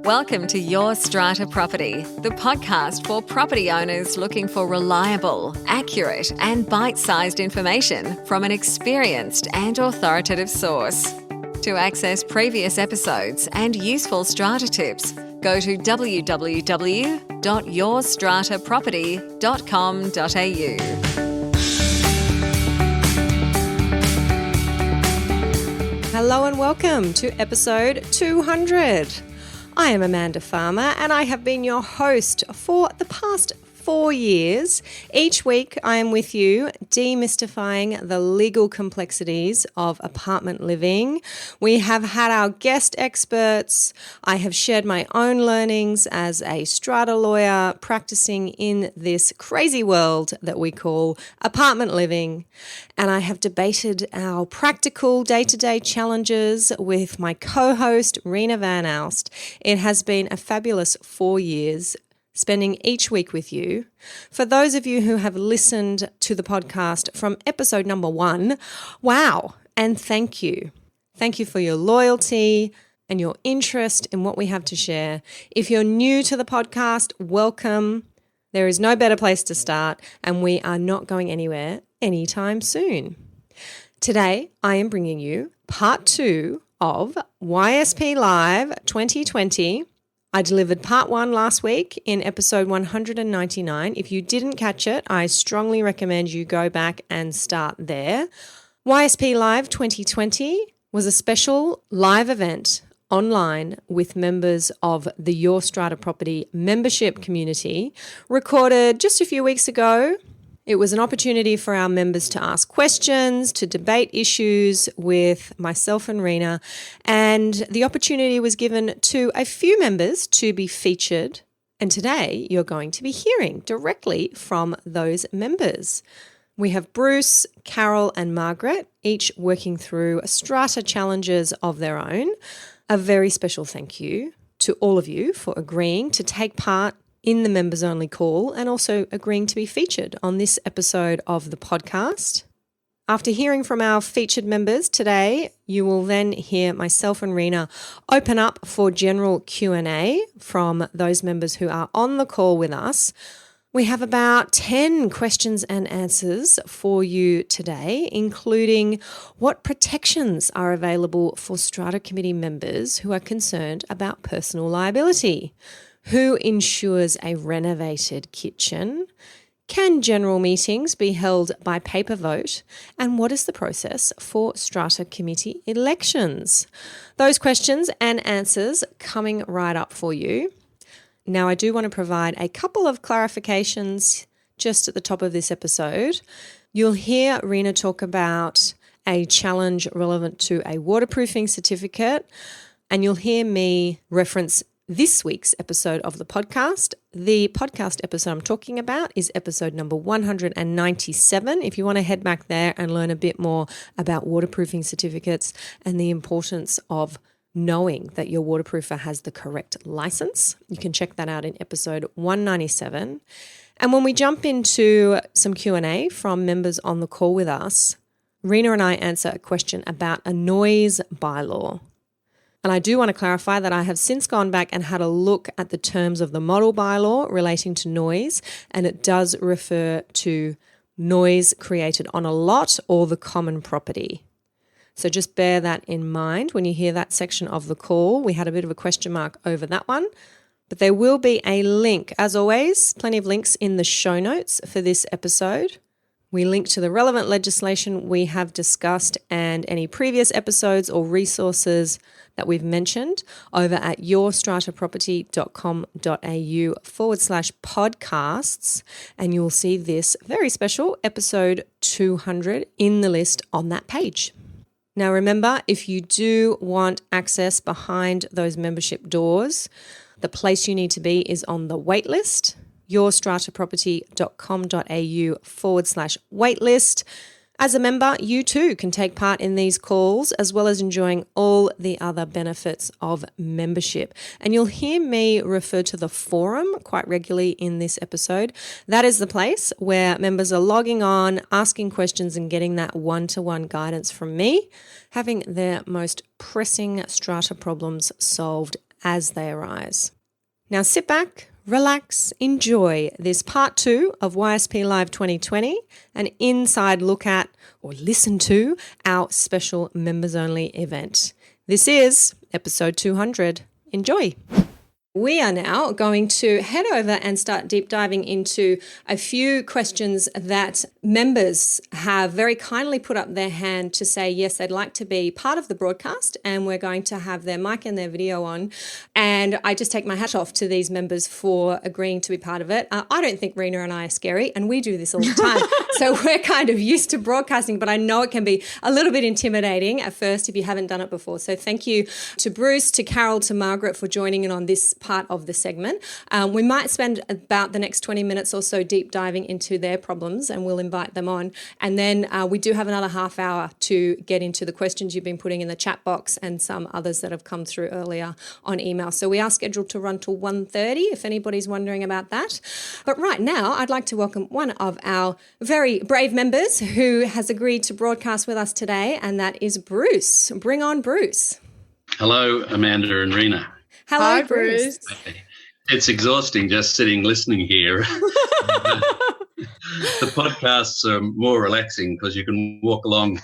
Welcome to Your Strata Property, the podcast for property owners looking for reliable, accurate, and bite-sized information from an experienced and authoritative source. To access previous episodes and useful strata tips, go to www.yourstrataproperty.com.au. Hello and welcome to episode 200. I am Amanda Farmer and I have been your host for the past 4 years. Each week I am with you demystifying the legal complexities of apartment living. We have had our guest experts. I have shared my own learnings as a strata lawyer practicing in this crazy world that we call apartment living. And I have debated our practical day-to-day challenges with my co-host Reena and I. It has been a fabulous 4 years spending each week with you. For those of you who have listened to the podcast from episode number 1, wow, and thank you. Thank you for your loyalty and your interest in what we have to share. If you're new to the podcast, welcome. There is no better place to start, and we are not going anywhere anytime soon. Today, I am bringing you part 2 of YSP Live 2020. I delivered part 1 last week in episode 199. If you didn't catch it, I strongly recommend you go back and start there. YSP Live 2020 was a special live event online with members of the Your Strata Property membership community, recorded just a few weeks ago. It was an opportunity for our members to ask questions, to debate issues with myself and Reena, and the opportunity was given to a few members to be featured. And today you're going to be hearing directly from those members. We have Bruce, Carol, and Margaret, each working through strata challenges of their own. A very special thank you to all of you for agreeing to take part in the members only call and also agreeing to be featured on this episode of the podcast. After hearing from our featured members today, you will then hear myself and Reena open up for general Q&A from those members who are on the call with us. We have about 10 questions and answers for you today, including what protections are available for Strata Committee members who are concerned about personal liability. Who insures a renovated kitchen? Can general meetings be held by paper vote? And what is the process for Strata Committee elections? Those questions and answers coming right up for you. Now, I do want to provide a couple of clarifications just at the top of this episode. You'll hear Reena talk about a challenge relevant to a waterproofing certificate, and you'll hear me reference this week's episode of the podcast. The podcast episode I'm talking about is episode number 197. If you want to head back there and learn a bit more about waterproofing certificates and the importance of knowing that your waterproofer has the correct license, you can check that out in episode 197. And when we jump into some Q&A from members on the call with us, Reena and I answer a question about a noise bylaw. And I do want to clarify that I have since gone back and had a look at the terms of the model bylaw relating to noise, and it does refer to noise created on a lot or the common property. So just bear that in mind when you hear that section of the call. We had a bit of a question mark over that one, but there will be a link. As always, plenty of links in the show notes for this episode. We link to the relevant legislation we have discussed and any previous episodes or resources that we've mentioned over at yourstrataproperty.com.au/podcasts. And you'll see this very special episode 200 in the list on that page. Now, remember, if you do want access behind those membership doors, the place you need to be is on the wait list. yourstrataproperty.com.au/waitlist. As a member, you too can take part in these calls as well as enjoying all the other benefits of membership. And you'll hear me refer to the forum quite regularly in this episode. That is the place where members are logging on, asking questions and getting that one-to-one guidance from me, having their most pressing strata problems solved as they arise. Now sit back, relax, enjoy this part 2 of YSP Live 2020, an inside look at or listen to our special members only event. This is episode 200. Enjoy. We are now going to head over and start deep diving into a few questions that members have very kindly put up their hand to say, yes, they'd like to be part of the broadcast, and we're going to have their mic and their video on. And I just take my hat off to these members for agreeing to be part of it. I don't think Reena and I are scary, and we do this all the time. So we're kind of used to broadcasting, but I know it can be a little bit intimidating at first if you haven't done it before. So thank you to Bruce, to Carol, to Margaret for joining in on this part of the segment. We might spend about the next 20 minutes or so deep diving into their problems, and we'll invite them on. And then we do have another half hour to get into the questions you've been putting in the chat box and some others that have come through earlier on email. So we are scheduled to run till 1:30 if anybody's wondering about that. But right now, I'd like to welcome one of our very brave members who has agreed to broadcast with us today, and that is Bruce. Bring on Bruce. Hello, Amanda and Reena. Hello, Hi, Bruce. It's exhausting just sitting listening here. The podcasts are more relaxing because you can walk along,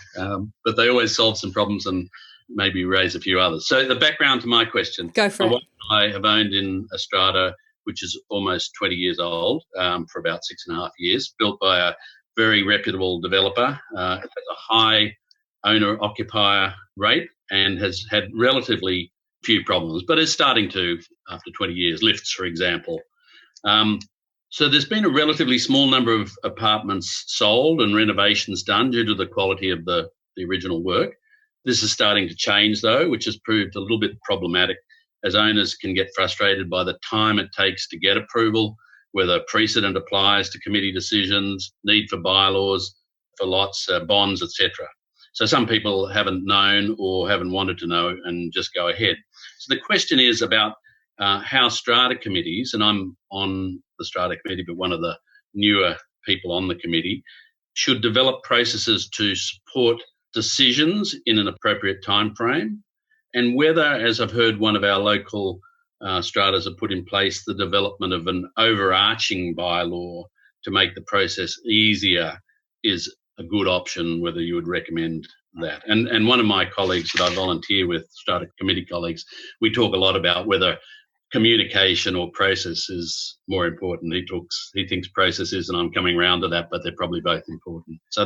but they always solve some problems and maybe raise a few others. So the background to my question. Go for it. I have owned in a Strata, which is almost 20 years old, for about 6.5 years, built by a very reputable developer. It has a high owner-occupier rate and has had relatively few problems, but is starting to after 20 years, lifts, for example. So there's been a relatively small number of apartments sold and renovations done due to the quality of the original work. This is starting to change, though, which has proved a little bit problematic as owners can get frustrated by the time it takes to get approval, whether precedent applies to committee decisions, need for bylaws, for lots, bonds, etc. So some people haven't known or haven't wanted to know and just go ahead. So the question is about how Strata committees, and I'm on the Strata committee, but one of the newer people on the committee, should develop processes to support decisions in an appropriate time frame, and whether, as I've heard one of our local Stratas have put in place, the development of an overarching bylaw to make the process easier is a good option, whether you would recommend that. And one of my colleagues that I volunteer with, Strata committee colleagues, we talk a lot about whether communication or process is more important. He thinks process is, and I'm coming round to that, but they're probably both important. So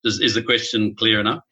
is the question clear enough?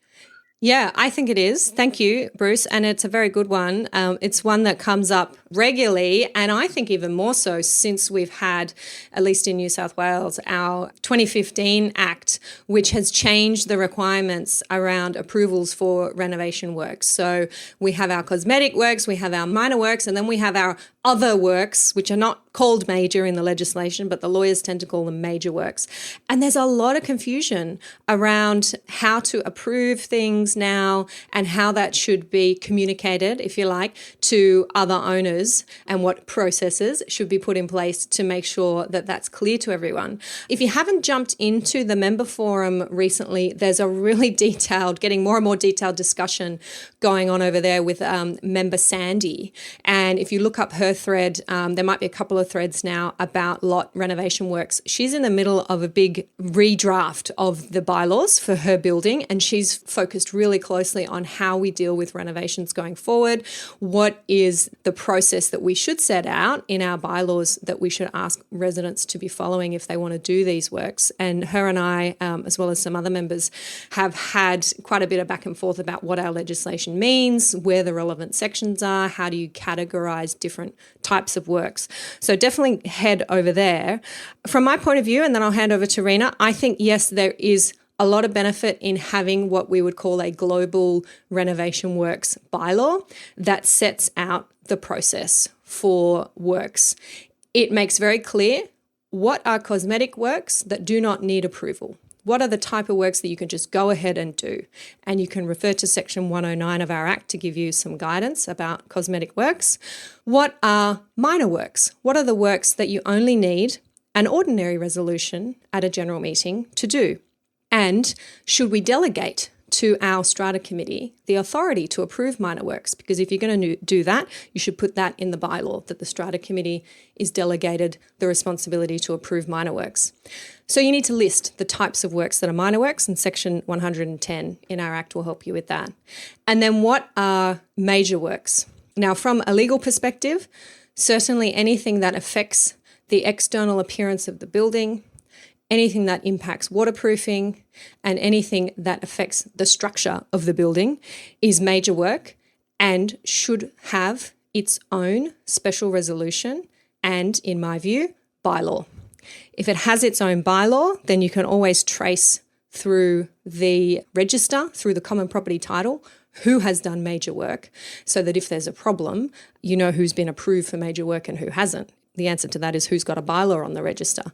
Yeah, I think it is. Thank you, Bruce. And it's a very good one. It's one that comes up regularly, and I think even more so since we've had, at least in New South Wales, our 2015 Act, which has changed the requirements around approvals for renovation works. So we have our cosmetic works, we have our minor works, and then we have our other works, which are not called major in the legislation, but the lawyers tend to call them major works. And there's a lot of confusion around how to approve things now and how that should be communicated, if you like, to other owners and what processes should be put in place to make sure that that's clear to everyone. If you haven't jumped into the member forum recently, there's a really detailed, getting more and more detailed discussion going on over there with member Sandy. And if you look up her thread, there might be a couple of threads now about lot renovation works. She's in the middle of a big redraft of the bylaws for her building, and she's focused really closely on how we deal with renovations going forward. What is the process that we should set out in our bylaws that we should ask residents to be following if they want to do these works? And her and I, as well as some other members, have had quite a bit of back and forth about what our legislation means, where the relevant sections are, how do you categorize different types of works. So definitely head over there. From my point of view, and then I'll hand over to Reena, I think, yes, there is a lot of benefit in having what we would call a global renovation works bylaw that sets out the process for works. It makes very clear what are cosmetic works that do not need approval. What are the type of works that you can just go ahead and do? And you can refer to Section 109 of our Act to give you some guidance about cosmetic works. What are minor works? What are the works that you only need an ordinary resolution at a general meeting to do? And should we delegate to our strata committee the authority to approve minor works, because if you're going to do that, you should put that in the bylaw, that the strata committee is delegated the responsibility to approve minor works. So you need to list the types of works that are minor works, and section 110 in our Act will help you with that. And then what are major works? Now, from a legal perspective, certainly anything that affects the external appearance of the building, anything that impacts waterproofing, and anything that affects the structure of the building is major work and should have its own special resolution and, in my view, bylaw. If it has its own bylaw, then you can always trace through the register, through the common property title, who has done major work, so that if there's a problem, you know who's been approved for major work and who hasn't. The answer to that is who's got a bylaw on the register.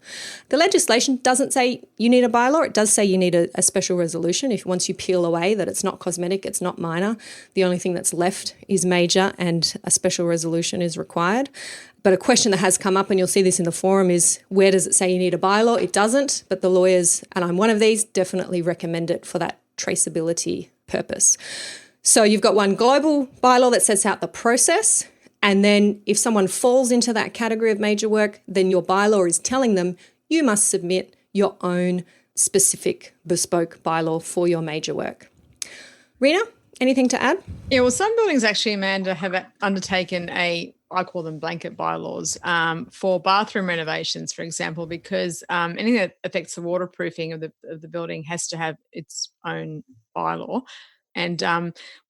The legislation doesn't say you need a bylaw. It does say you need a special resolution. If once you peel away that it's not cosmetic, it's not minor, the only thing that's left is major and a special resolution is required. But a question that has come up, and you'll see this in the forum, is where does it say you need a bylaw? It doesn't, but the lawyers, and I'm one of these, definitely recommend it for that traceability purpose. So you've got one global bylaw that sets out the process. And then if someone falls into that category of major work, then your bylaw is telling them you must submit your own specific bespoke bylaw for your major work. Reena, anything to add? Yeah, well, some buildings actually, Amanda, have undertaken I call them blanket bylaws for bathroom renovations, for example, because anything that affects the waterproofing of the building has to have its own bylaw. And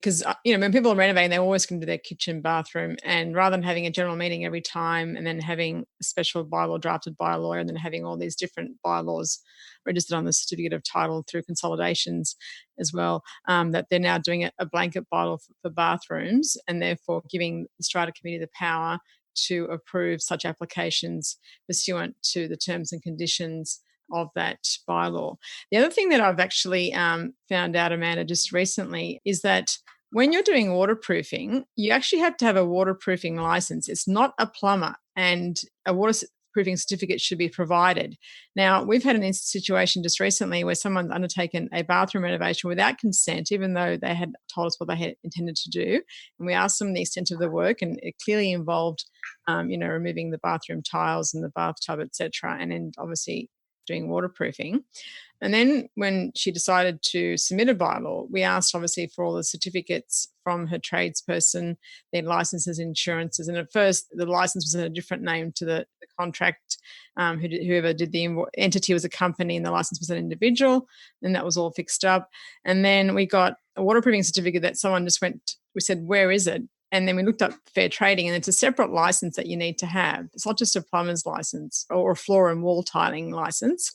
because, when people are renovating, they're always going to do their kitchen, bathroom. And rather than having a general meeting every time and then having a special bylaw drafted by a lawyer and then having all these different bylaws registered on the certificate of title through consolidations as well, that they're now doing a blanket bylaw for bathrooms, and therefore giving the Strata Committee the power to approve such applications pursuant to the terms and conditions of that bylaw. The other thing that I've actually found out, Amanda, just recently is that when you're doing waterproofing, you actually have to have a waterproofing license. It's not a plumber, and a waterproofing certificate should be provided. Now, we've had an situation just recently where someone's undertaken a bathroom renovation without consent, even though they had told us what they had intended to do. And we asked them the extent of the work, and it clearly involved, removing the bathroom tiles and the bathtub, etc., and then obviously doing waterproofing. And then when she decided to submit a bylaw, we asked obviously for all the certificates from her tradesperson, their licenses, insurances. And at first the license was in a different name to the contract. Whoever did the entity was a company and the license was an individual, and that was all fixed up. And then we got a waterproofing certificate that someone just we said, where is it? And then we looked up fair trading, and it's a separate license that you need to have. It's not just a plumber's license or a floor and wall tiling license.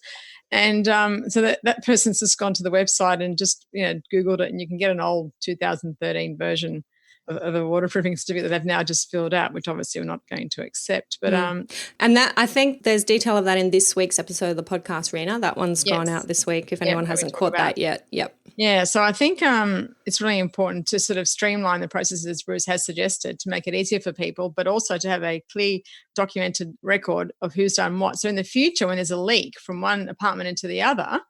And so that person's just gone to the website and just Googled it, and you can get an old 2013 version of a waterproofing certificate that they've now just filled out, which obviously we're not going to accept. But and that, I think there's detail of that in this week's episode of the podcast, Reena. That one's gone out this week if anyone hasn't caught that yet. Yep. Yeah, so I think it's really important to sort of streamline the processes, as Bruce has suggested, to make it easier for people, but also to have a clear documented record of who's done what. So in the future, when there's a leak from one apartment into the other,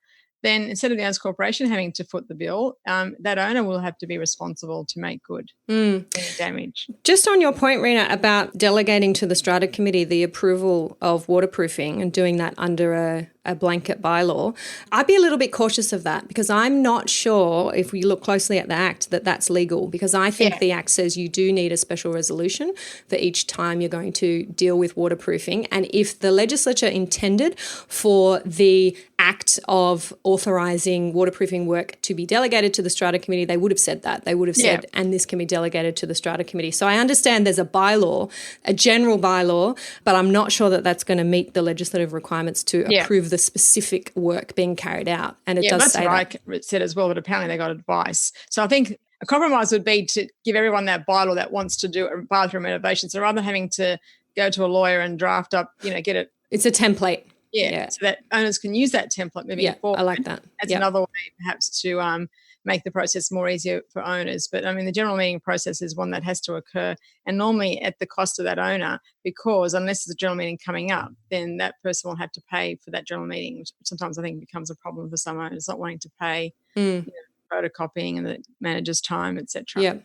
then instead of the owner's corporation having to foot the bill, that owner will have to be responsible to make good any damage. Just on your point, Reena, about delegating to the Strata Committee the approval of waterproofing and doing that under a blanket bylaw, I'd be a little bit cautious of that, because I'm not sure, if we look closely at the Act, that that's legal, because I think the Act says you do need a special resolution for each time you're going to deal with waterproofing. And if the legislature intended for the Act of authorising waterproofing work to be delegated to the Strata Committee, they would have said that. They would have said, and this can be delegated to the Strata Committee. So I understand there's a bylaw, a general bylaw, but I'm not sure that that's going to meet the legislative requirements to approve the specific work being carried out. And it does say that. That's what I said as well, but apparently they got advice. So I think a compromise would be to give everyone that bylaw that wants to do a bathroom renovation. So rather than having to go to a lawyer and draft up, get it. It's a template. Yeah, so that owners can use that template moving forward. I like that. That's another way perhaps to make the process more easier for owners. But I mean, the general meeting process is one that has to occur, and normally at the cost of that owner, because unless there's a general meeting coming up, then that person will have to pay for that general meeting, which sometimes I think becomes a problem for some owners not wanting to pay photocopying and the manager's time, etc. Yeah.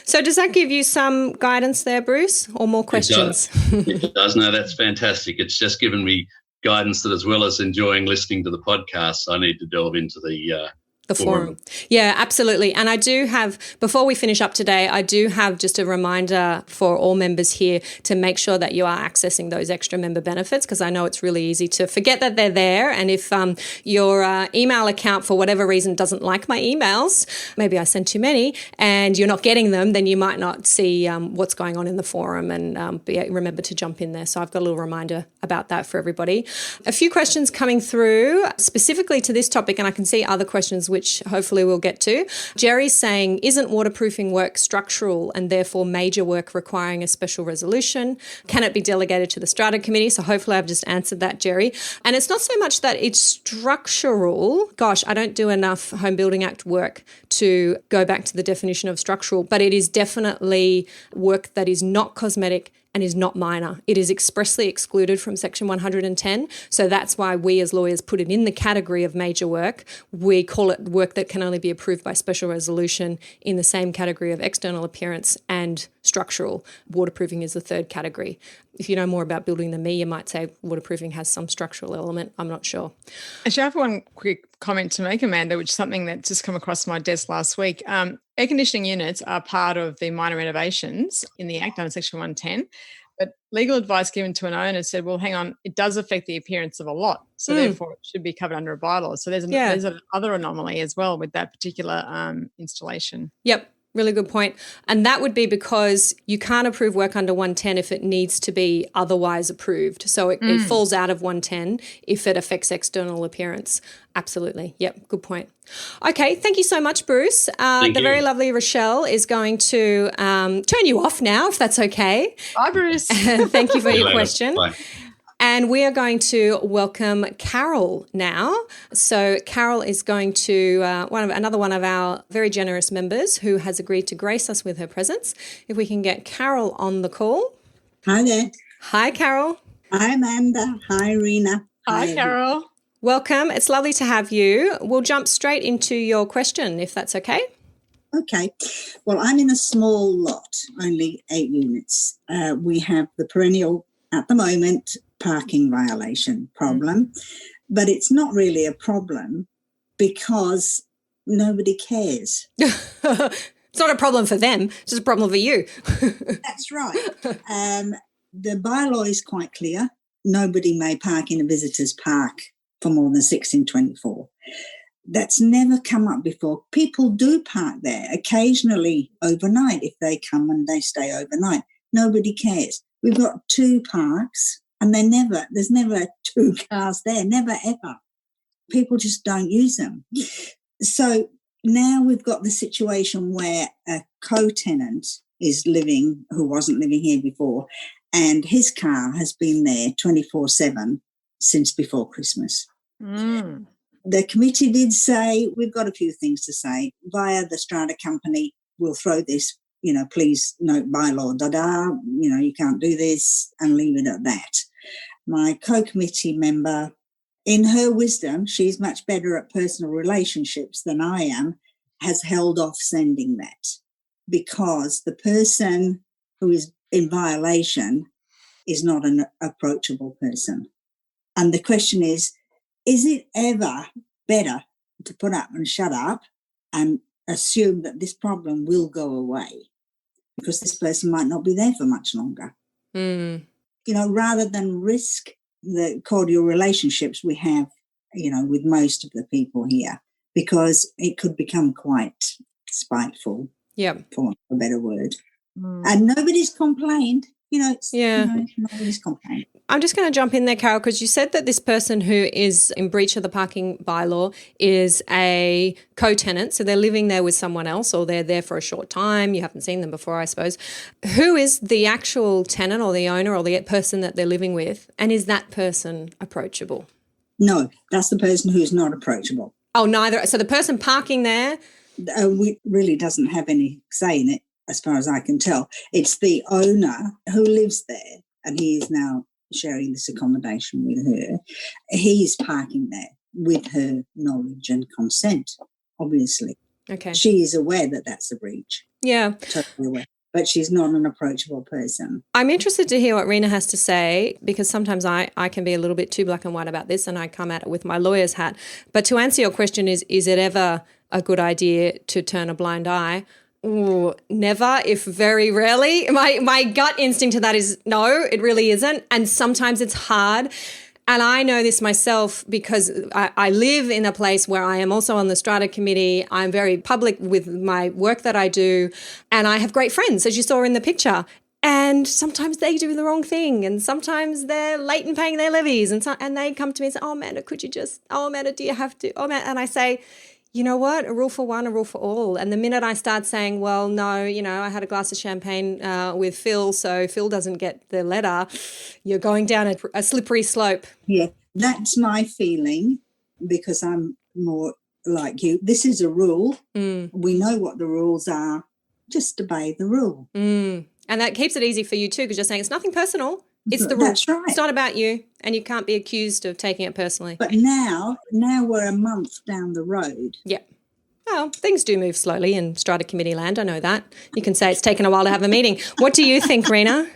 So does that give you some guidance there, Bruce, or more questions? It does. No, that's fantastic. It's just given me guidance that, as well as enjoying listening to the podcast, I need to delve into the forum. Yeah, absolutely. And I do have, before we finish up today, I do have just a reminder for all members here to make sure that you are accessing those extra member benefits, because I know it's really easy to forget that they're there. And if your email account for whatever reason doesn't like my emails, maybe I sent too many and you're not getting them, then you might not see what's going on in the forum and remember to jump in there. So I've got a little reminder about that for everybody. A few questions coming through specifically to this topic, and I can see other questions which hopefully we'll get to. Jerry's saying, isn't waterproofing work structural and therefore major work requiring a special resolution? Can it be delegated to the Strata committee? So hopefully I've just answered that, Jerry. And it's not so much that it's structural. Gosh, I don't do enough Home Building Act work to go back to the definition of structural, but it is definitely work that is not cosmetic and is not minor. It is expressly excluded from Section 110. So that's why we as lawyers put it in the category of major work. We call it work that can only be approved by special resolution in the same category of external appearance and structural. Waterproofing is the third category. If you know more about building than me, you might say waterproofing has some structural element. I'm not sure. Actually, I have one quick comment to make, Amanda, which is something that just come across my desk last week. Air conditioning units are part of the minor renovations in the Act under Section 110. But legal advice given to an owner said, well, hang on, it does affect the appearance of a lot. So therefore it should be covered under a bylaw. So there's another anomaly as well with that particular installation. Yep. Really good point. And that would be because you can't approve work under 110 if it needs to be otherwise approved. So it falls out of 110 if it affects external appearance. Absolutely. Yep. Good point. Okay. Thank you so much, Bruce. The very lovely Rochelle is going to turn you off now, if that's okay. Bye, Bruce. Thank you for your later. question. Bye. And we are going to welcome Carol now. So Carol is going to another one of our very generous members who has agreed to grace us with her presence. If we can get Carol on the call. Hi there. Hi, Carol. Hi, Amanda. Hi, Reena. Hi, Carol. Welcome. It's lovely to have you. We'll jump straight into your question, if that's okay. Okay. Well, I'm in a small lot, only 8 units. We have the perennial, at the moment, parking violation problem, but it's not really a problem because nobody cares. It's not a problem for them, it's just a problem for you. That's right. The bylaw is quite clear. Nobody may park in a visitor's park for more than 1624. That's never come up before. People do park there occasionally overnight if they come and they stay overnight. Nobody cares. We've got 2 parks and there's never 2 cars there, never ever. People just don't use them. So now we've got the situation where a co-tenant is living, who wasn't living here before, and his car has been there 24/7 since before Christmas. The committee did say, we've got a few things to say, via the Strata company, we'll throw this, please note bylaw, you can't do this, and leave it at that. My co-committee member, in her wisdom, she's much better at personal relationships than I am, has held off sending that because the person who is in violation is not an approachable person. And the question is it ever better to put up and shut up and assume that this problem will go away because this person might not be there for much longer? Rather than risk the cordial relationships we have, with most of the people here, because it could become quite spiteful, for a better word. And nobody's complained. Nobody's complained. I'm just going to jump in there, Carol, because you said that this person who is in breach of the parking bylaw is a co-tenant, so they're living there with someone else or they're there for a short time. You haven't seen them before, I suppose. Who is the actual tenant or the owner or the person that they're living with, and is that person approachable? No, that's the person who's not approachable. Oh, neither. So the person parking there really doesn't have any say in it, as far as I can tell. It's the owner who lives there, and he is now sharing this accommodation with her. He's parking there with her knowledge and consent, obviously. Okay. She is aware that that's a breach. Yeah. Totally aware. But she's not an approachable person. I'm interested to hear what Reena has to say, because sometimes I can be a little bit too black and white about this, and I come at it with my lawyer's hat. But to answer your question, is it ever a good idea to turn a blind eye? Ooh, never, if very rarely. My gut instinct to that is no, it really isn't. And sometimes it's hard. And I know this myself because I live in a place where I am also on the Strata committee. I'm very public with my work that I do. And I have great friends, as you saw in the picture. And sometimes they do the wrong thing. And sometimes they're late in paying their levies. And they come to me and say, oh, Amanda, Amanda, do you have to? Oh, Amanda. And I say, you know what? A rule for one, a rule for all. And the minute I start saying, well, no, I had a glass of champagne with Phil, so Phil doesn't get the letter, you're going down a slippery slope. Yeah, that's my feeling, because I'm more like you. This is a rule. We know what the rules are. Just obey the rule. And that keeps it easy for you too, because you're saying it's nothing personal. It's the rule. That's right. It's not about you, and you can't be accused of taking it personally. But now we're a month down the road. Yeah. Well, things do move slowly in Strata committee land. I know that. You can say it's taken a while to have a meeting. What do you think, Reena?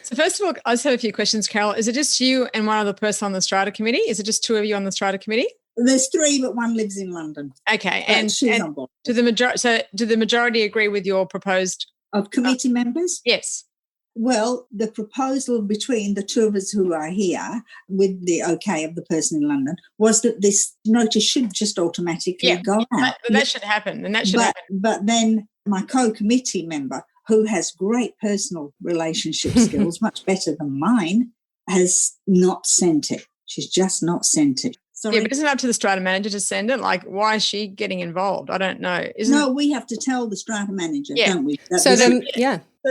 So first of all, I just have a few questions, Carol. Is it just you and one other person on the Strata committee? Is it just two of you on the Strata committee? There's three, but one lives in London. Okay. And she's on board. Do the majority agree with your proposed? Of committee members? Yes. Well, the proposal between the two of us who are here, with the okay of the person in London, was that this notice should just automatically go out. That should happen, and that should happen. But then my co-committee member, who has great personal relationship skills, much better than mine, has not sent it. She's just not sent it. Sorry. Yeah, but isn't it up to the Strata manager to send it? Like, why is she getting involved? I don't know. We have to tell the Strata manager, don't we? So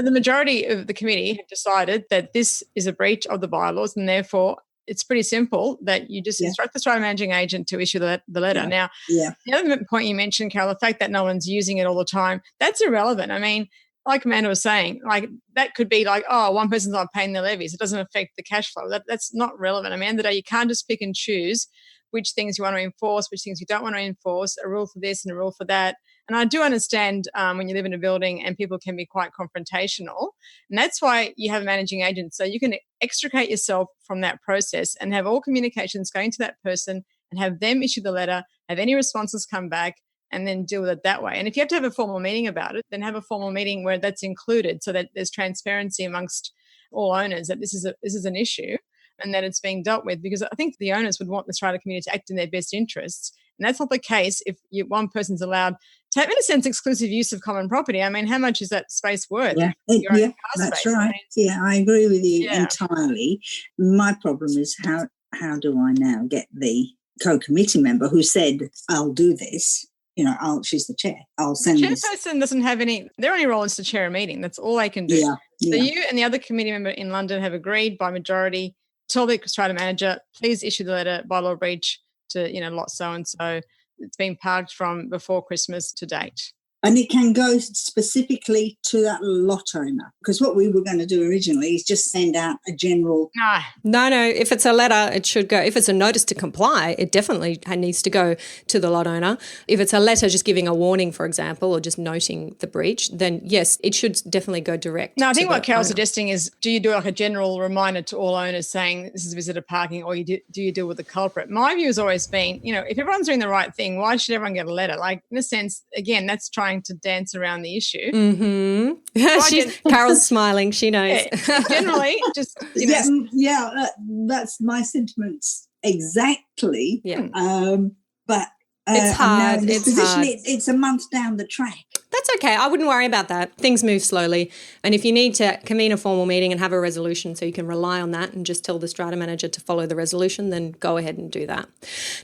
the majority of the committee have decided that this is a breach of the bylaws, and therefore it's pretty simple that you just instruct the Strata managing agent to issue the letter. Now, the other point you mentioned, Carol, the fact that no one's using it all the time, that's irrelevant. I mean, like Amanda was saying, like that could be like, oh, one person's not paying their levies. It doesn't affect the cash flow. That's not relevant. I mean, at the end of the day, you can't just pick and choose which things you want to enforce, which things you don't want to enforce, a rule for this and a rule for that. And I do understand when you live in a building and people can be quite confrontational. And that's why you have a managing agent. So you can extricate yourself from that process and have all communications going to that person and have them issue the letter, have any responses come back, and then deal with it that way. And if you have to have a formal meeting about it, then have a formal meeting where that's included so that there's transparency amongst all owners that this is an issue and that it's being dealt with, because I think the owners would want the Strata community to act in their best interests. And that's not the case if one person's allowed to have, in a sense, exclusive use of common property. I mean, how much is that space worth? Yeah, that's right. I mean, yeah, I agree with you entirely. My problem is how do I now get the co-committee member who said, I'll do this, she's the chair, I'll send this. The chairperson doesn't have their only role is to chair a meeting. That's all they can do. So you and the other committee member in London have agreed by majority, tell the Strata manager, please issue the letter, bylaw breach to, lot so-and-so. It's been parked from before Christmas to date. And it can go specifically to that lot owner, because what we were going to do originally is just send out a general... No. If it's a letter, it should go. If it's a notice to comply, it definitely needs to go to the lot owner. If it's a letter just giving a warning, for example, or just noting the breach, then yes, it should definitely go direct. No, I think what Carol's suggesting is, do you do like a general reminder to all owners saying this is visitor parking, or do you deal with the culprit? My view has always been, if everyone's doing the right thing, why should everyone get a letter? Like, in a sense, again, that's trying to dance around the issue. Carol's smiling. She knows. Generally, just that's my sentiments exactly. Yeah, but it's hard. It's a month down the track. That's okay. I wouldn't worry about that. Things move slowly. And if you need to convene a formal meeting and have a resolution so you can rely on that and just tell the Strata manager to follow the resolution, then go ahead and do that.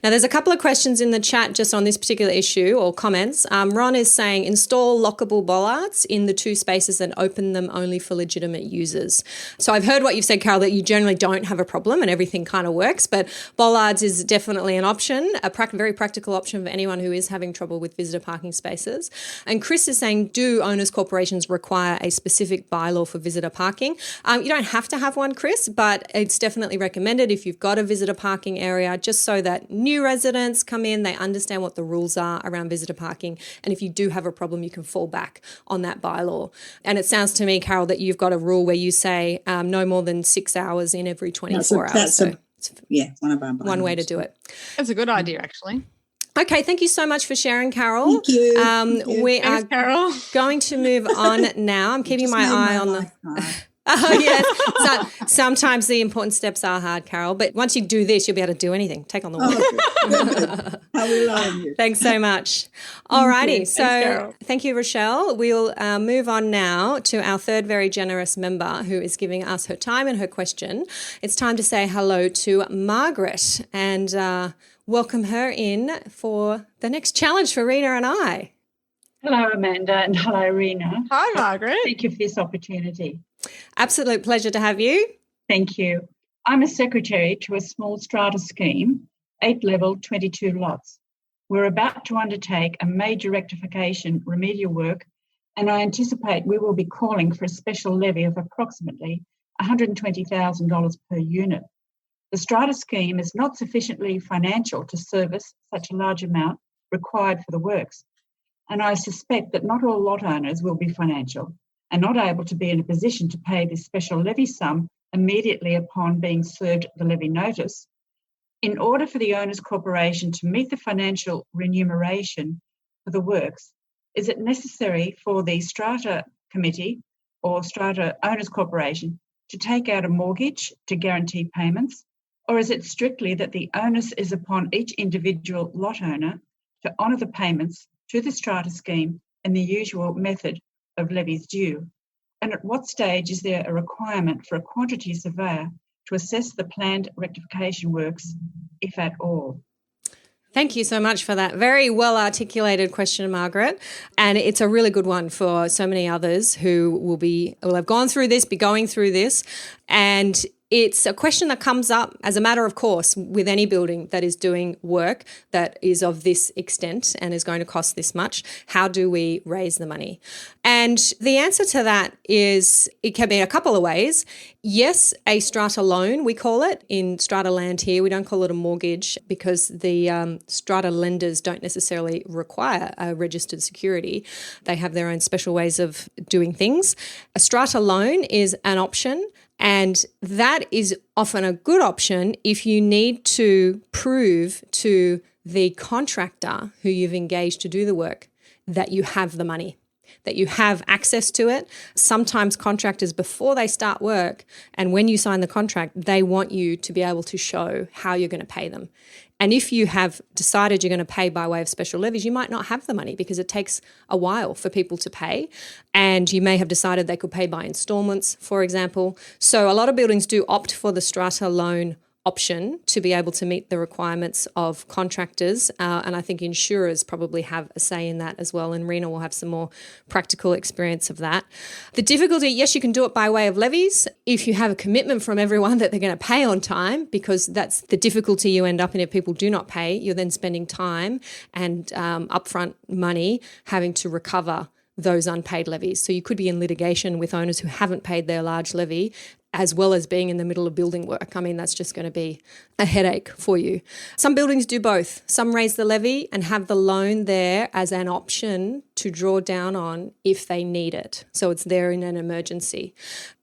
Now, there's a couple of questions in the chat just on this particular issue or comments. Ron is saying, install lockable bollards in the two spaces and open them only for legitimate users. So I've heard what you've said, Carol, that you generally don't have a problem and everything kind of works, but bollards is definitely an option, a very practical option for anyone who is having trouble with visitor parking spaces. And Chris Chris is saying, do owners' corporations require a specific bylaw for visitor parking? You don't have to have one, Chris, but it's definitely recommended if you've got a visitor parking area, just so that new residents come in, they understand what the rules are around visitor parking. And if you do have a problem, you can fall back on that bylaw. And it sounds to me, Carol, that you've got a rule where you say no more than 6 hours in every 24 hours. One of our bylaws. One way to do it. That's a good idea, actually. Okay, thank you so much for sharing, Carol. Thank you. We Thanks, are Carol. going to move on now. I'm keeping my eye on the... the... Oh, yes. So, sometimes the important steps are hard, Carol, but once you do this, you'll be able to do anything. Take on the world. I will learn you. Thanks so much. All righty. So Carol. thank you, Rochelle. We'll move on now to our third very generous member who is giving us her time and her question. It's time to say hello to Margaret and welcome her in for the next challenge for Reena and I. Hello, Amanda, and hello, Reena. Hi, Margaret. Thank you for this opportunity. Absolute pleasure to have you. Thank you. I'm a secretary to a small strata scheme, 8-level, 22 lots. We're about to undertake a major rectification remedial work, and I anticipate we will be calling for a special levy of approximately $120,000 per unit. The strata scheme is not sufficiently financial to service such a large amount required for the works, and I suspect that not all lot owners will be financial and not able to be in a position to pay this special levy sum immediately upon being served the levy notice. In order for the owners' corporation to meet the financial remuneration for the works, is it necessary for the Strata Committee or Strata Owners Corporation to take out a mortgage to guarantee payments, or is it strictly that the onus is upon each individual lot owner to honour the payments to the strata scheme in the usual method of levies due? And at what stage is there a requirement for a quantity surveyor to assess the planned rectification works, if at all? Thank you so much for that very well articulated question, Margaret. And it's a really good one for so many others who will have gone through this, be going through this. And it's a question that comes up as a matter of course with any building that is doing work that is of this extent and is going to cost this much. How do we raise the money? And the answer to that is it can be a couple of ways. Yes, a strata loan, we call it in strata land here. We don't call it a mortgage because the strata lenders don't necessarily require a registered security. They have their own special ways of doing things. A strata loan is an option. And that is often a good option if you need to prove to the contractor who you've engaged to do the work that you have the money, that you have access to it. Sometimes contractors, before they start work and when you sign the contract, they want you to be able to show how you're going to pay them. And if you have decided you're going to pay by way of special levies, you might not have the money because it takes a while for people to pay. And you may have decided they could pay by installments, for example. So a lot of buildings do opt for the strata loan option to be able to meet the requirements of contractors. And I think insurers probably have a say in that as well. And Reena will have some more practical experience of that. The difficulty, yes, you can do it by way of levies if you have a commitment from everyone that they're going to pay on time, because that's the difficulty you end up in if people do not pay. You're then spending time and upfront money having to recover those unpaid levies. So you could be in litigation with owners who haven't paid their large levy, as well as being in the middle of building work. I mean, that's just going to be a headache for you. Some buildings do both. Some raise the levy and have the loan there as an option to draw down on if they need it. So it's there in an emergency.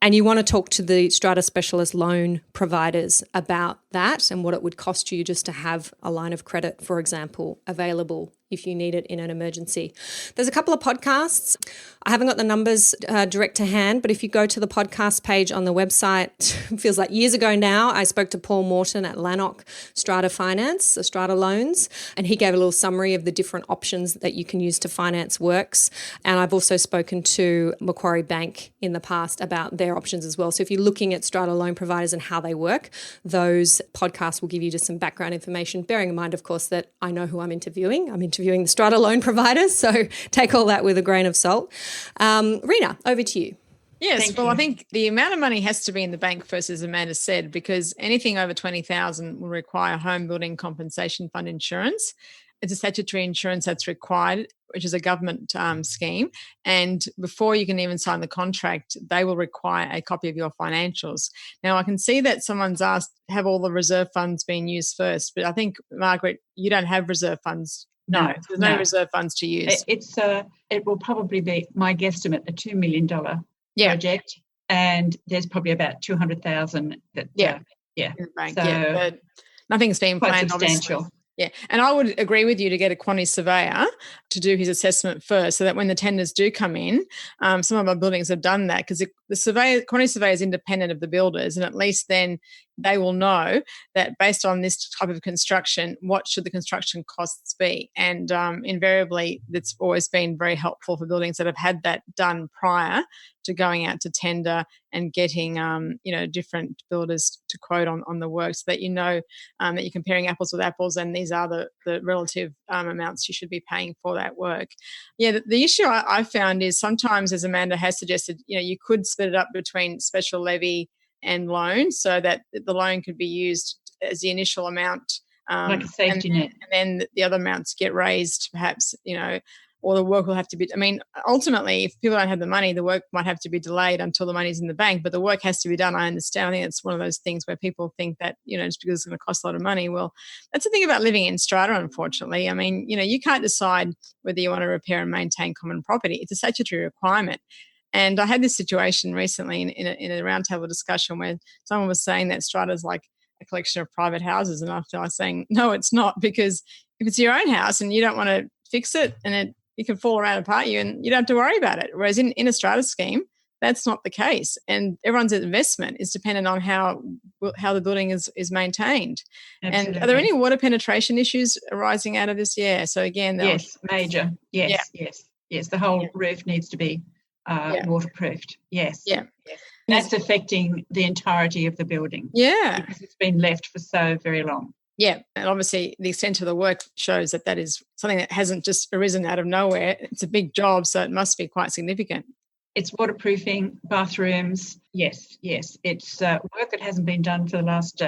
And you want to talk to the strata specialist loan providers about that and what it would cost you just to have a line of credit, for example, available if you need it in an emergency. There's a couple of podcasts. I haven't got the numbers direct to hand, but if you go to the podcast page on the website, it feels like years ago now, I spoke to Paul Morton at Lanark Strata Finance, Strata Loans, and he gave a little summary of the different options that you can use to finance works. And I've also spoken to Macquarie Bank in the past about their options as well. So if you're looking at strata loan providers and how they work, those podcasts will give you just some background information, bearing in mind, of course, that I know who I'm interviewing. I'm interviewing the strata loan providers, so take all that with a grain of salt. Reena, over to you. Yes, Thank well, you. I think the amount of money has to be in the bank first, as Amanda said, because anything over $20,000 will require home building compensation fund insurance. it's a statutory insurance that's required, which is a government scheme. And before you can even sign the contract, they will require a copy of your financials. Now, I can see that someone's asked, have all the reserve funds been used first? But I think, Margaret, you don't have reserve funds. No, there's no reserve funds to use. It will probably be, my guesstimate, a $2 million project, and there's probably about 200,000 that in the bank. So but nothing's been quite planned, substantial. obviously. Yeah, and I would agree with you to get a quantity surveyor to do his assessment first, so that when the tenders do come in, some of our buildings have done that, because the quantity surveyor is independent of the builders, and at least then they will know that based on this type of construction, what should the construction costs be? And invariably, that's always been very helpful for buildings that have had that done prior to going out to tender and getting different builders to quote on the work, so that you know that you're comparing apples with apples, and these are the relative amounts you should be paying for that work. Yeah, the issue I found is sometimes, as Amanda has suggested, you could split it up between special levy and loan, so that the loan could be used as the initial amount, like a safety net, and then the other amounts get raised, perhaps, or the work will have to be, ultimately, if people don't have the money, the work might have to be delayed until the money's in the bank, but the work has to be done. I understand. I think it's one of those things where people think that, just because it's going to cost a lot of money. Well, that's the thing about living in strata, unfortunately. You can't decide whether you want to repair and maintain common property. It's a statutory requirement. And I had this situation recently in a roundtable discussion where someone was saying that strata is like a collection of private houses. And after I was saying, no, it's not, because if it's your own house and you don't want to fix it, and it can fall around apart you, and you don't have to worry about it. Whereas in a strata scheme, that's not the case. And everyone's investment is dependent on how the building is maintained. Absolutely. And are there any water penetration issues arising out of this? Yeah. So again, yes, major. Yes. The whole roof needs to be waterproofed. Yes. Yeah. That's affecting the entirety of the building. Yeah. Because it's been left for so very long. Yeah. And obviously the extent of the work shows that is something that hasn't just arisen out of nowhere. It's a big job, so it must be quite significant. It's waterproofing, bathrooms. Yes. It's work that hasn't been done for the last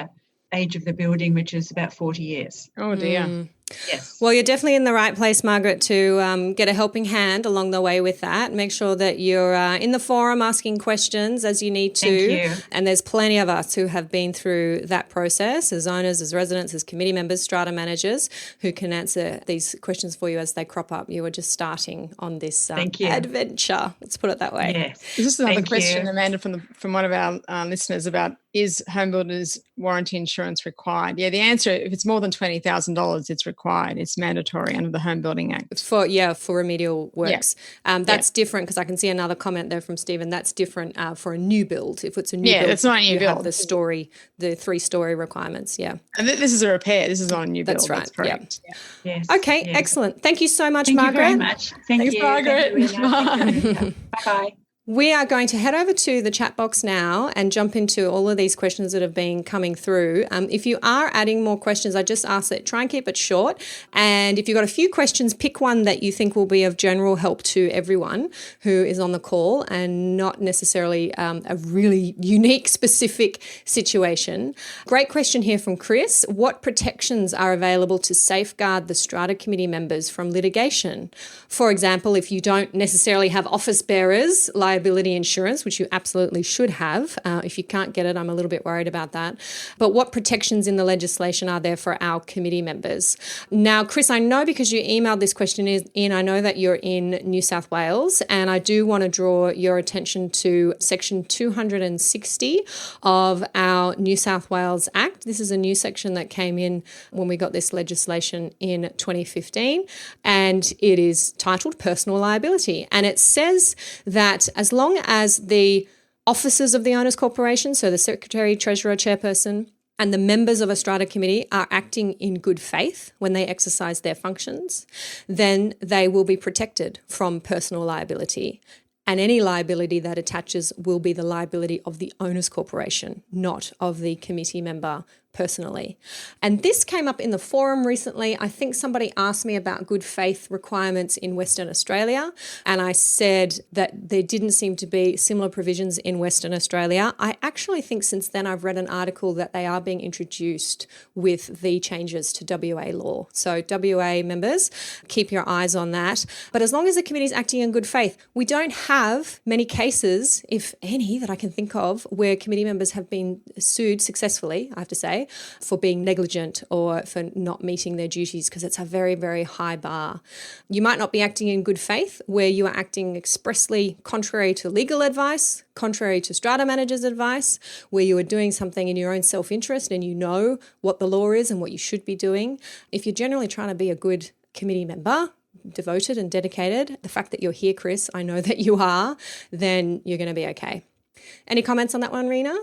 age of the building, which is about 40 years. Oh, dear. Yes. Well, you're definitely in the right place, Margaret, to get a helping hand along the way with that. Make sure that you're in the forum asking questions as you need to. Thank you. And there's plenty of us who have been through that process as owners, as residents, as committee members, strata managers, who can answer these questions for you as they crop up. You were just starting on this adventure. Let's put it that way. Yes. This is another question, Amanda, from one of our listeners about, is homebuilders warranty insurance required? Yeah, the answer, if it's more than $20,000, it's required. It's mandatory under the Homebuilding Act. For remedial works. That's different, because I can see another comment there from Stephen. That's different for a new build. If it's a new build, it's not a new build. Have the 3-story requirements. Yeah. And this is a repair. This is not a new build. That's right. That's correct. Yeah. Yes. Okay, excellent. Thank you so much, Thank Margaret. Thank you very much. Thanks, Margaret. Thank you, Bye-bye. We are going to head over to the chat box now and jump into all of these questions that have been coming through. If you are adding more questions, I just ask that try and keep it short. And if you've got a few questions, pick one that you think will be of general help to everyone who is on the call, and not necessarily a really unique, specific situation. Great question here from Chris. What protections are available to safeguard the strata committee members from litigation? For example, if you don't necessarily have office bearers, liability insurance, which you absolutely should have. If you can't get it, I'm a little bit worried about that. But what protections in the legislation are there for our committee members? Now, Chris, I know because you emailed this question in, I know that you're in New South Wales, and I do want to draw your attention to Section 260 of our New South Wales Act. This is a new section that came in when we got this legislation in 2015, and it is titled Personal Liability. And it says that as long as the officers of the Owners Corporation, so the Secretary, Treasurer, Chairperson, and the members of a strata committee are acting in good faith when they exercise their functions, then they will be protected from personal liability. And any liability that attaches will be the liability of the Owners Corporation, not of the committee member personally. And this came up in the forum recently. I think somebody asked me about good faith requirements in Western Australia, and I said that there didn't seem to be similar provisions in Western Australia. I actually think since then I've read an article that they are being introduced with the changes to WA law. So WA members, keep your eyes on that. But as long as the committee is acting in good faith, we don't have many cases, if any, that I can think of, where committee members have been sued successfully, I have to say, for being negligent or for not meeting their duties, because it's a very, very high bar. You might not be acting in good faith where you are acting expressly contrary to legal advice, contrary to strata manager's advice, where you are doing something in your own self-interest and you know what the law is and what you should be doing. If you're generally trying to be a good committee member, devoted and dedicated, the fact that you're here, Chris, I know that you are, then you're going to be okay. Any comments on that one, Reena?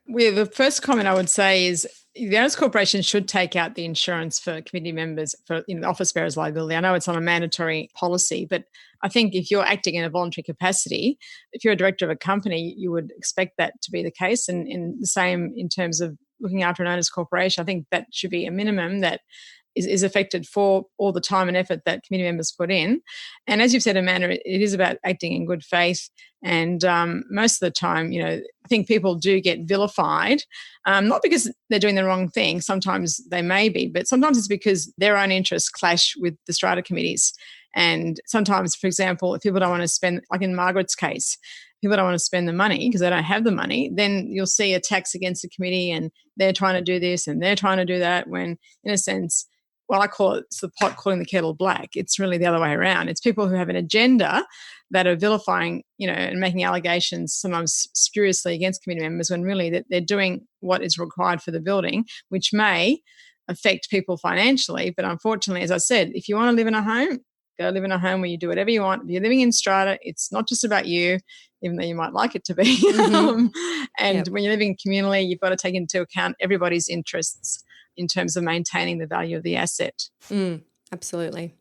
Well, the first comment I would say is the owners corporation should take out the insurance for committee members for office bearers liability. I know it's not a mandatory policy, but I think if you're acting in a voluntary capacity, if you're a director of a company, you would expect that to be the case. And in the same in terms of looking after an owners corporation, I think that should be a minimum that is affected for all the time and effort that committee members put in. And as you've said, Amanda, it is about acting in good faith. And most of the time, I think people do get vilified, not because they're doing the wrong thing. Sometimes they may be, but sometimes it's because their own interests clash with the strata committees. And sometimes, for example, if people don't want to spend, like in Margaret's case, people don't want to spend the money because they don't have the money, then you'll see attacks against the committee and they're trying to do this and they're trying to do that, when in a sense, well, I call it the pot calling the kettle black. It's really the other way around. It's people who have an agenda that are vilifying, and making allegations sometimes spuriously against committee members, when really that they're doing what is required for the building, which may affect people financially. But unfortunately, as I said, if you want to live in a home, go live in a home where you do whatever you want. If you're living in strata, it's not just about you, even though you might like it to be. And when you're living communally, you've got to take into account everybody's interests in terms of maintaining the value of the asset. Absolutely.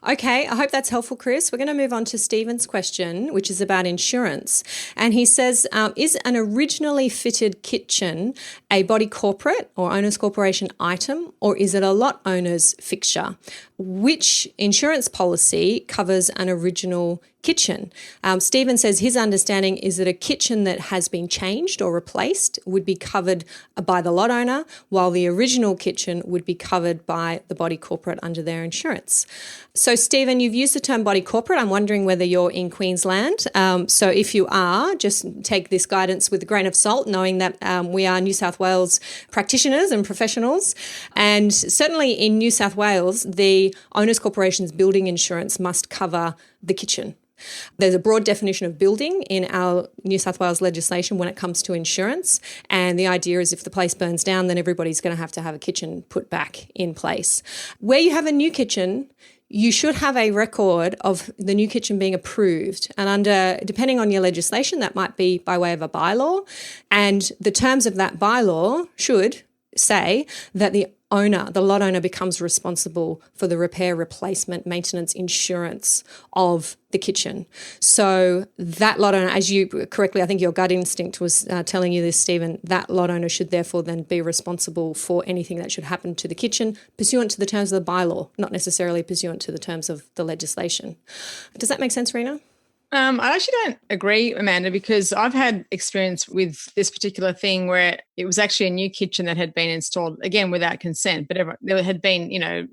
Okay, I hope that's helpful, Chris. We're going to move on to Stephen's question, which is about insurance. And he says, is an originally fitted kitchen a body corporate or owner's corporation item, or is it a lot owner's fixture? Which insurance policy covers an original kitchen? Stephen says his understanding is that a kitchen that has been changed or replaced would be covered by the lot owner, while the original kitchen would be covered by the body corporate under their insurance. So, Stephen, you've used the term body corporate. I'm wondering whether you're in Queensland. So if you are, just take this guidance with a grain of salt, knowing that we are New South Wales practitioners and professionals. And certainly in New South Wales, the Owners Corporation's building insurance must cover the kitchen. There's a broad definition of building in our New South Wales legislation when it comes to insurance. And the idea is if the place burns down, then everybody's going to have a kitchen put back in place. Where you have a new kitchen, you should have a record of the new kitchen being approved. And depending on your legislation, that might be by way of a bylaw. And the terms of that bylaw should say that the lot owner becomes responsible for the repair, replacement, maintenance, insurance of the kitchen. So that lot owner, as you correctly, I think your gut instinct was telling you this, Stephen, that lot owner should therefore then be responsible for anything that should happen to the kitchen pursuant to the terms of the bylaw, not necessarily pursuant to the terms of the legislation. Does that make sense, Reena? I actually don't agree, Amanda, because I've had experience with this particular thing where it was actually a new kitchen that had been installed, again, without consent, but there had been,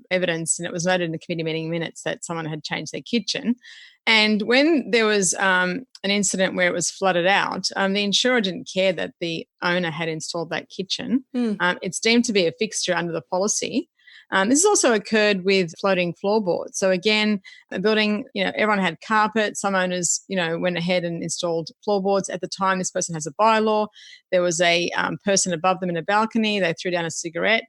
evidence, and it was noted in the committee meeting minutes that someone had changed their kitchen. And when there was an incident where it was flooded out, the insurer didn't care that the owner had installed that kitchen. It's deemed to be a fixture under the policy. This has also occurred with floating floorboards. So again, a building, everyone had carpet. Some owners, went ahead and installed floorboards. At the time, this person has a bylaw. There was a person above them in a balcony. They threw down a cigarette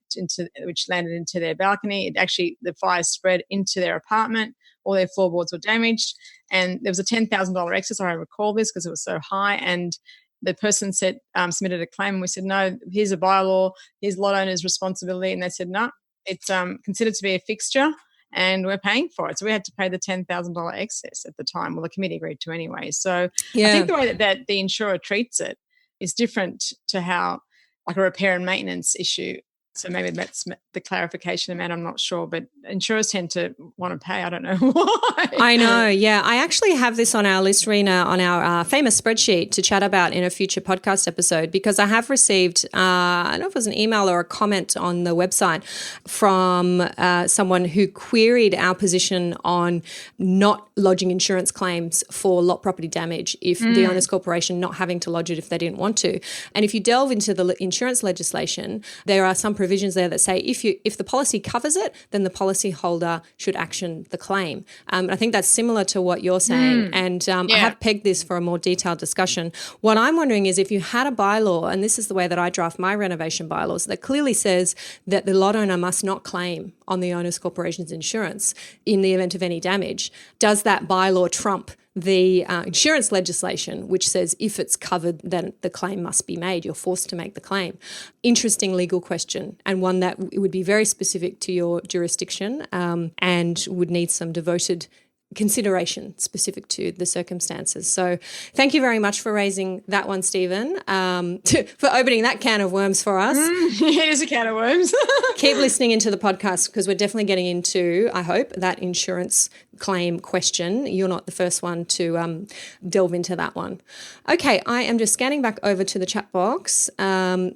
which landed into their balcony. The fire spread into their apartment. All their floorboards were damaged. And there was a $10,000 excess. I recall this because it was so high. And the person said, submitted a claim. And we said, no, here's a bylaw. Here's lot owner's responsibility. And they said, no. It's considered to be a fixture and we're paying for it. So we had to pay the $10,000 excess at the time. Well, the committee agreed to anyway. So I think the way that the insurer treats it is different to how, like a repair and maintenance issue, So maybe that's the clarification, Amanda. I'm not sure, but insurers tend to want to pay. I don't know why. I know, yeah. I actually have this on our list, Reena, on our famous spreadsheet to chat about in a future podcast episode, because I have received, I don't know if it was an email or a comment on the website from someone who queried our position on not lodging insurance claims for lot property damage if the owner's corporation not having to lodge it if they didn't want to. And if you delve into the insurance legislation, there are some provisions there that say if the policy covers it, then the policyholder should action the claim. And I think that's similar to what you're saying. And I have pegged this for a more detailed discussion. What I'm wondering is if you had a bylaw, and this is the way that I draft my renovation bylaws, that clearly says that the lot owner must not claim on the owner's corporation's insurance in the event of any damage, does that bylaw trump the insurance legislation, which says if it's covered, then the claim must be made. You're forced to make the claim. Interesting legal question, and one that would be very specific to your jurisdiction and would need some devoted consideration specific to the circumstances. So thank you very much for raising that one, Stephen, for opening that can of worms for us. It is a can of worms. Keep listening into the podcast because we're definitely getting into, I hope, that insurance claim question. You're not the first one to delve into that one. Okay, I am just scanning back over to the chat box. A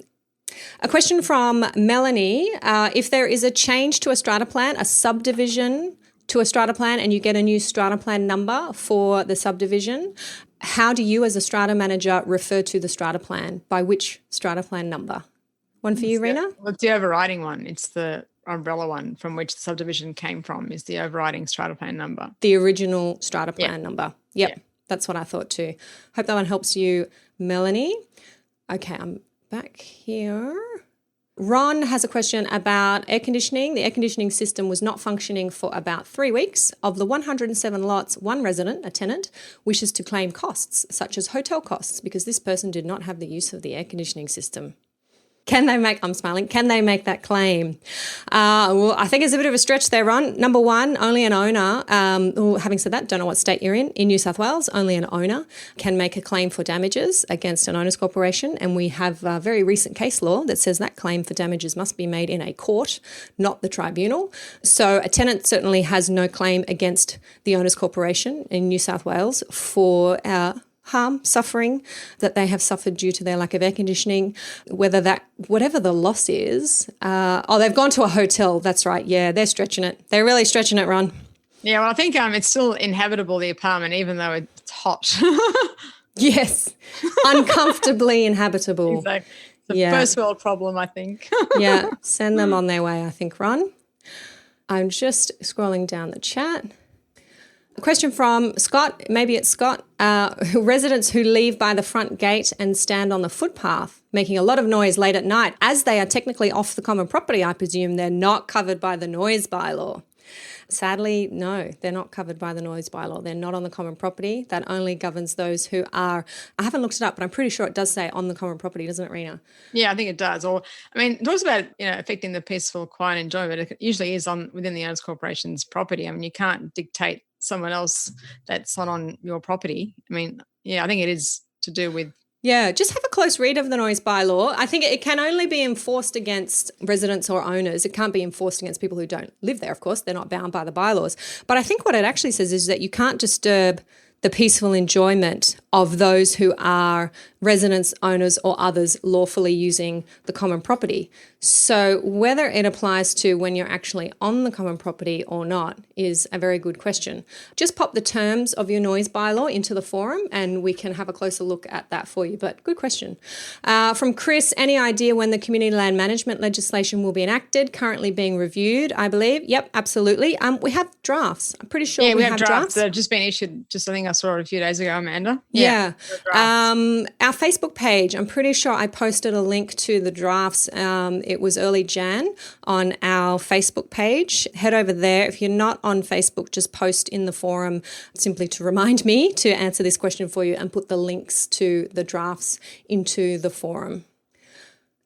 question from Melanie. If there is a change to a strata plan, a subdivision to a strata plan, and you get a new strata plan number for the subdivision, how do you as a strata manager refer to the strata plan? By which strata plan number? One for you, Reena? Well, it's the overriding one. It's the umbrella one from which the subdivision came from is the overriding strata plan number. The original strata plan number. Yep, that's what I thought too. Hope that one helps you, Melanie. Okay, I'm back here. Ron has a question about air conditioning. The air conditioning system was not functioning for about 3 weeks. Of the 107 lots, one resident, a tenant, wishes to claim costs, such as hotel costs, because this person did not have the use of the air conditioning system. Can they make that claim? Well, I think it's a bit of a stretch there, Ron. Number one, only an owner, having said that, don't know what state you're in New South Wales, only an owner can make a claim for damages against an owner's corporation. And we have a very recent case law that says that claim for damages must be made in a court, not the tribunal. So a tenant certainly has no claim against the owner's corporation in New South Wales for harm, suffering that they have suffered due to their lack of air conditioning, whatever the loss is. They've gone to a hotel. That's right. Yeah, they're stretching it. They're really stretching it, Ron. Yeah, well, I think it's still inhabitable, the apartment, even though it's hot. Yes, uncomfortably inhabitable. Exactly. It's a first world problem, I think. Yeah, send them on their way, I think, Ron. I'm just scrolling down the chat. A question from Scott, maybe it's Scott, residents who leave by the front gate and stand on the footpath, making a lot of noise late at night. As they are technically off the common property, I presume they're not covered by the noise bylaw. Sadly, no, they're not covered by the noise bylaw. They're not on the common property. That only governs those who are, I haven't looked it up, but I'm pretty sure it does say on the common property, doesn't it, Reena? Yeah, I think it does. Or, it talks about, affecting the peaceful, quiet enjoyment. It usually is within the owner's corporation's property. You can't dictate someone else that's not on your property. I think it is to do with. Yeah, just have a close read of the noise bylaw. I think it can only be enforced against residents or owners. It can't be enforced against people who don't live there, of course. They're not bound by the bylaws. But I think what it actually says is that you can't disturb the peaceful enjoyment of those who are residents, owners, or others lawfully using the common property. So whether it applies to when you're actually on the common property or not is a very good question. Just pop the terms of your noise bylaw into the forum and we can have a closer look at that for you. But good question. From Chris, any idea when the community land management legislation will be enacted? Currently being reviewed, I believe. Yep, absolutely. We have drafts. I'm pretty sure we have drafts that have just been issued. I think I saw it a few days ago, Amanda. Yeah. Our Facebook page, I'm pretty sure I posted a link to the drafts. It was early Jan on our Facebook page. Head over there. If you're not on Facebook, just post in the forum simply to remind me to answer this question for you and put the links to the drafts into the forum.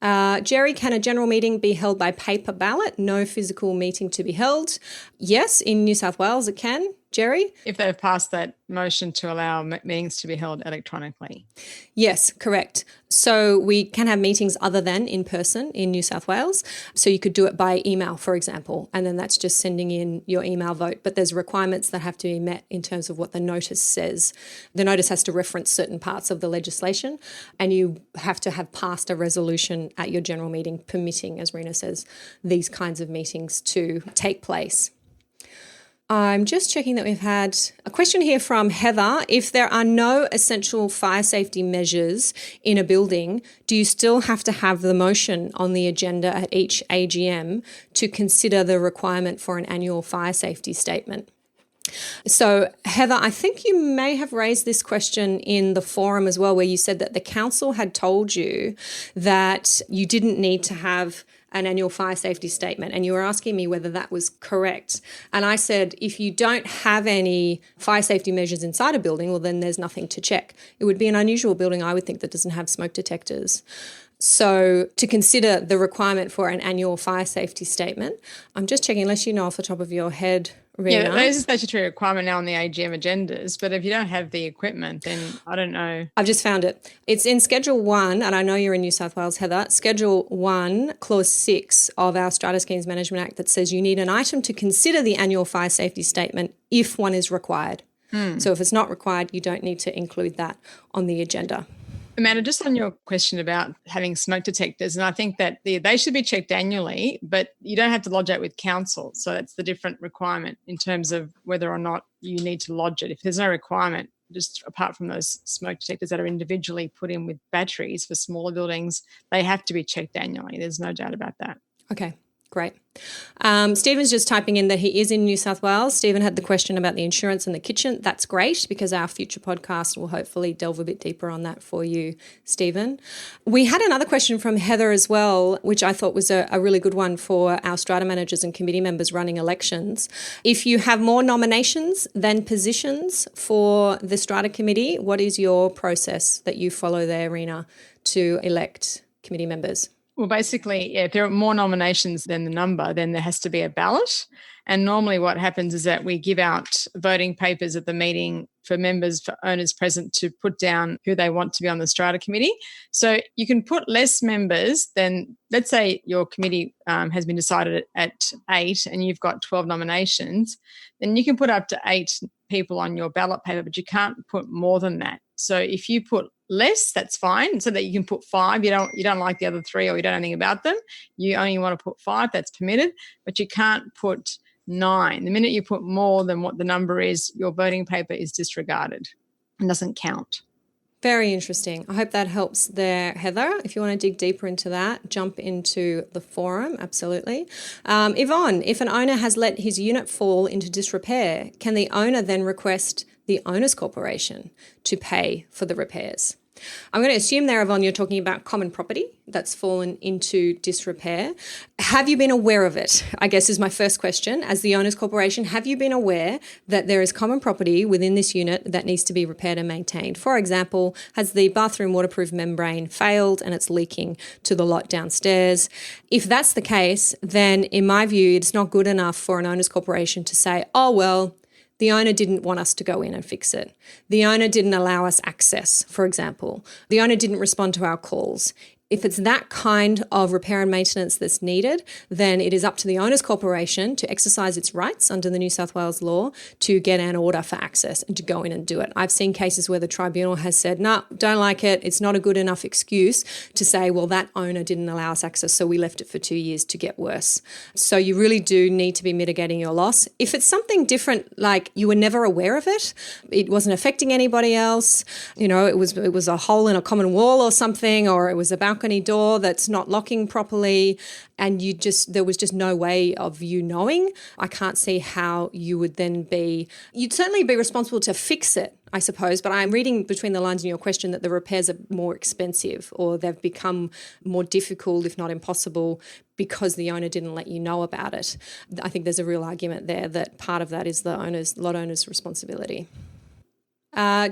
Jerry, can a general meeting be held by paper ballot? No physical meeting to be held. Yes, in New South Wales it can. Jerry? If they've passed that motion to allow meetings to be held electronically. Yes, correct. So we can have meetings other than in person in New South Wales. So you could do it by email, for example, and then that's just sending in your email vote. But there's requirements that have to be met in terms of what the notice says. The notice has to reference certain parts of the legislation, and you have to have passed a resolution at your general meeting permitting, as Reena says, these kinds of meetings to take place. I'm just checking that we've had a question here from Heather. If there are no essential fire safety measures in a building, do you still have to have the motion on the agenda at each AGM to consider the requirement for an annual fire safety statement? So, Heather, I think you may have raised this question in the forum as well, where you said that the council had told you that you didn't need to have an annual fire safety statement, and you were asking me whether that was correct. And I said, if you don't have any fire safety measures inside a building, well, then there's nothing to check. It would be an unusual building, I would think, that doesn't have smoke detectors. So to consider the requirement for an annual fire safety statement, I'm just checking, unless you know off the top of your head, Reena. Yeah, there's a statutory requirement now on the AGM agendas, but if you don't have the equipment, then I don't know. I've just found it. It's in Schedule 1, and I know you're in New South Wales, Heather. Schedule 1, Clause 6 of our Strata Schemes Management Act that says you need an item to consider the annual fire safety statement if one is required. So if it's not required, you don't need to include that on the agenda. Amanda, just on your question about having smoke detectors, and I think that they should be checked annually, but you don't have to lodge that with council. So that's the different requirement in terms of whether or not you need to lodge it. If there's no requirement, just apart from those smoke detectors that are individually put in with batteries for smaller buildings, they have to be checked annually. There's no doubt about that. Okay, great. Stephen's just typing in that he is in New South Wales. Stephen had the question about the insurance and the kitchen. That's great, because our future podcast will hopefully delve a bit deeper on that for you, Stephen. We had another question from Heather as well, which I thought was a really good one for our strata managers and committee members running elections. If you have more nominations than positions for the strata committee, what is your process that you follow there, Reena, to elect committee members? Well, basically, if there are more nominations than the number, then there has to be a ballot. And normally what happens is that we give out voting papers at the meeting for members, for owners present, to put down who they want to be on the strata committee. So you can put less members than, let's say your committee has been decided at 8 and you've got 12 nominations, then you can put up to 8 people on your ballot paper, but you can't put more than that. So if you put less, that's fine, so that you can put 5. You don't like the other 3, or you don't know anything about them. You only want to put 5, that's permitted, but you can't put 9. The minute you put more than what the number is, your voting paper is disregarded and doesn't count. Very interesting. I hope that helps there, Heather. If you want to dig deeper into that, jump into the forum, absolutely. Yvonne, if an owner has let his unit fall into disrepair, can the owner then request the owner's corporation to pay for the repairs? I'm going to assume there, Yvonne, you're talking about common property that's fallen into disrepair. Have you been aware of it? I guess is my first question. As the owner's corporation, have you been aware that there is common property within this unit that needs to be repaired and maintained? For example, has the bathroom waterproof membrane failed and it's leaking to the lot downstairs? If that's the case, then in my view, it's not good enough for an owner's corporation to say, oh, well, the owner didn't want us to go in and fix it. The owner didn't allow us access, for example. The owner didn't respond to our calls. If it's that kind of repair and maintenance that's needed, then it is up to the owner's corporation to exercise its rights under the New South Wales law to get an order for access and to go in and do it. I've seen cases where the tribunal has said, no, don't like it. It's not a good enough excuse to say, well, that owner didn't allow us access, so we left it for 2 years to get worse. So you really do need to be mitigating your loss. If it's something different, like you were never aware of it, it wasn't affecting anybody else, it was a hole in a common wall or something, or it was a balcony door that's not locking properly, and there was just no way of you knowing, I can't see how you would then you'd certainly be responsible to fix it, I suppose, but I'm reading between the lines in your question that the repairs are more expensive, or they've become more difficult, if not impossible, because the owner didn't let you know about it. I think there's a real argument there that part of that is the lot owner's responsibility.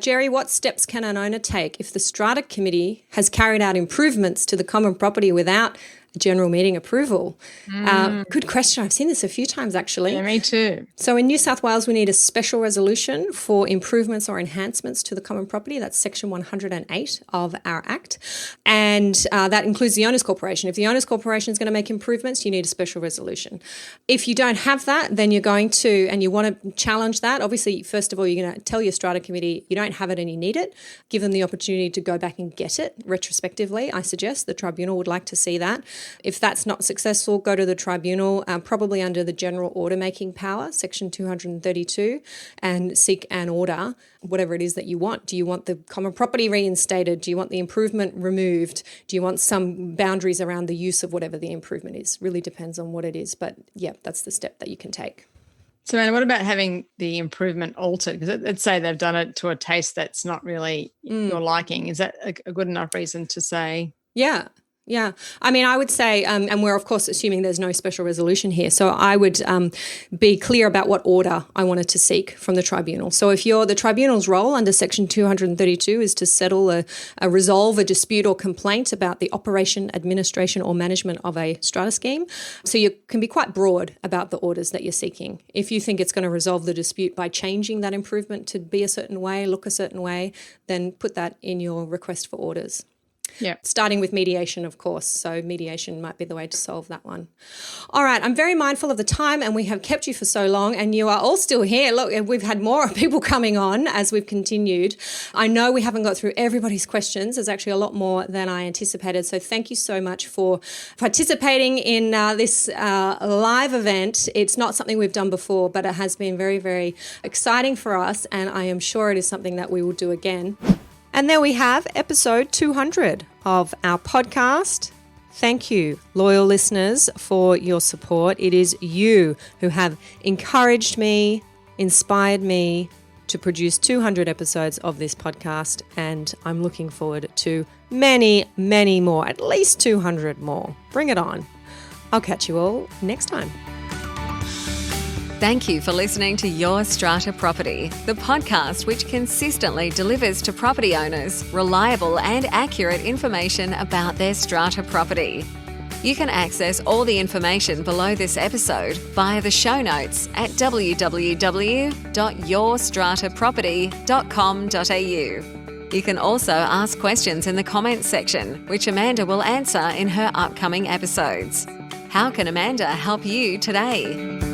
Jerry, what steps can an owner take if the strata committee has carried out improvements to the common property without general meeting approval? Good question. I've seen this a few times actually. Yeah, me too. So in New South Wales, we need a special resolution for improvements or enhancements to the common property. That's section 108 of our Act. And that includes the Owners Corporation. If the Owners Corporation is going to make improvements, you need a special resolution. If you don't have that, then you're going to, and you want to challenge that, obviously, first of all, you're going to tell your Strata Committee you don't have it and you need it. Give them the opportunity to go back and get it retrospectively, I suggest. The tribunal would like to see that. If that's not successful, go to the tribunal, probably under the general order making power, section 232, and seek an order, whatever it is that you want. Do you want the common property reinstated? Do you want the improvement removed? Do you want some boundaries around the use of whatever the improvement is? Really depends on what it is. But yeah, that's the step that you can take. So, Anna, what about having the improvement altered? Because let's say they've done it to a taste that's not really your liking. Is that a good enough reason to say? Yeah. Yeah. I mean, I would say, and we're of course assuming there's no special resolution here, so I would be clear about what order I wanted to seek from the tribunal. So if the tribunal's role under section 232 is to settle resolve a dispute or complaint about the operation, administration or management of a strata scheme, so you can be quite broad about the orders that you're seeking. If you think it's going to resolve the dispute by changing that improvement to be a certain way, look a certain way, then put that in your request for orders. Yeah. Starting with mediation, of course. So mediation might be the way to solve that one. All right. I'm very mindful of the time and we have kept you for so long and you are all still here. Look, we've had more people coming on as we've continued. I know we haven't got through everybody's questions. There's actually a lot more than I anticipated. So thank you so much for participating in this live event. It's not something we've done before, but it has been very, very exciting for us. And I am sure it is something that we will do again. And there we have episode 200 of our podcast. Thank you, loyal listeners, for your support. It is you who have encouraged me, inspired me to produce 200 episodes of this podcast. And I'm looking forward to many, many more, at least 200 more. Bring it on. I'll catch you all next time. Thank you for listening to Your Strata Property, the podcast which consistently delivers to property owners reliable and accurate information about their strata property. You can access all the information below this episode via the show notes at www.yourstrataproperty.com.au. You can also ask questions in the comments section, which Amanda will answer in her upcoming episodes. How can Amanda help you today?